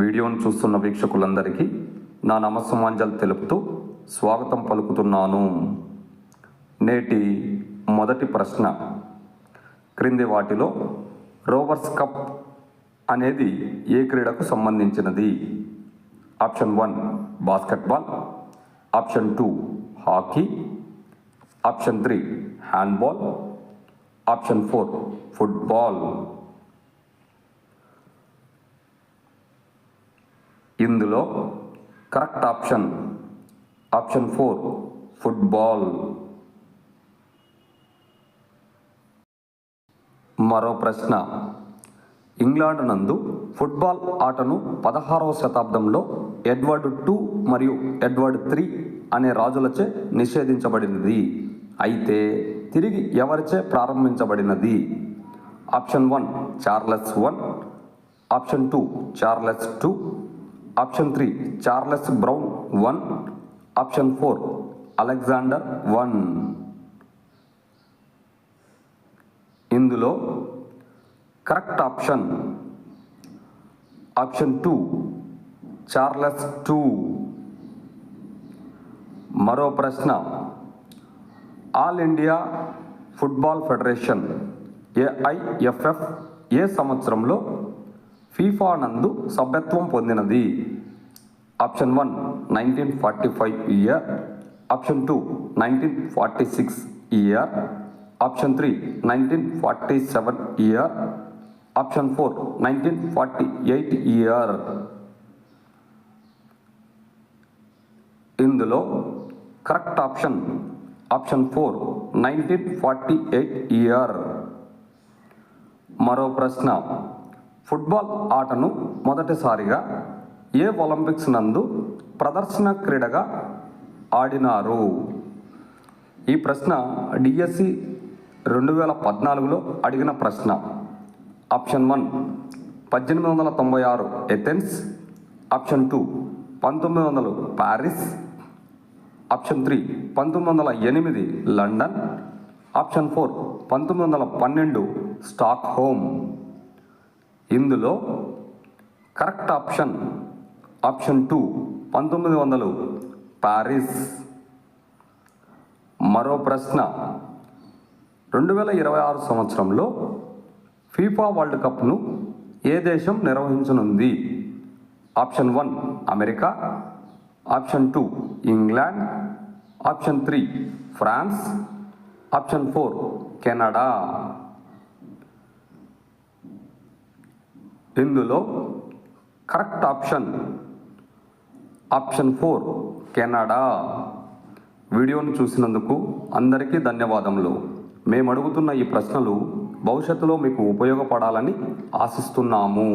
వీడియోను చూస్తున్న వీక్షకులందరికీ నా నమస్సమాంజలు తెలుపుతూ స్వాగతం పలుకుతున్నాను. నేటి మొదటి ప్రశ్న, క్రింది వాటిలో రోవర్స్ కప్ అనేది ఏ క్రీడకు సంబంధించినది? Option 1 basketball, option 2 hockey, option 3 handball, option 4 football. ఇందులో కరెక్ట్ ఆప్షన్ 4 ఫుట్బాల్. మరో ప్రశ్న, ఇంగ్లాండ్ నందు ఫుట్బాల్ ఆటను 16వ శతాబ్దంలో ఎడ్వర్డ్ II మరియు ఎడ్వర్డ్ III అనే రాజులచే నిషేధించబడినది. అయితే తిరిగి ఎవరిచే ప్రారంభించబడినది? Option 1 Charles I, option 2 Charles II, option 3 Charles Brown I, option 4 Alexander I. ఇందులో కరెక్ట్ ఆప్షన్ 2 చార్లెస్ II. మరో ప్రశ్న, All India Football federation AIFF ఏ సంవత్సరంలో ఫీఫా నందు సభ్యత్వం పొందినది? Option 1 1945 year, option 2 1946 year, option 3 1947 year, option 4 1948 year. ఇందులో correct option 4 1948 year. మరో ప్రశ్న, ఫుట్బాల్ ఆటను మొదటిసారిగా ఏ ఒలింపిక్స్ నందు ప్రదర్శన క్రీడగా ఆడినారు? ఈ ప్రశ్న DSC 2014లో అడిగిన ప్రశ్న. Option 1 1896 Athens, option 2 1900 Paris, option 3 1908 London, option 4 1912 Stockholm. ఇందులో కరెక్ట్ ఆప్షన్ 2 1900 ప్యారిస్. మరో ప్రశ్న, 2026 సంవత్సరంలో ఫీఫా వరల్డ్ కప్ను ఏ దేశం నిర్వహించనుంది? Option 1 America, option 2 England, option 3 France, option 4 Canada. ఇందులో కరెక్ట్ ఆప్షన్ 4 కెనడా. వీడియోను చూసినందుకు అందరికీ ధన్యవాదములు. మేము అడుగుతున్న ఈ ప్రశ్నలు భవిష్యత్తులో మీకు ఉపయోగపడాలని ఆశిస్తున్నాము.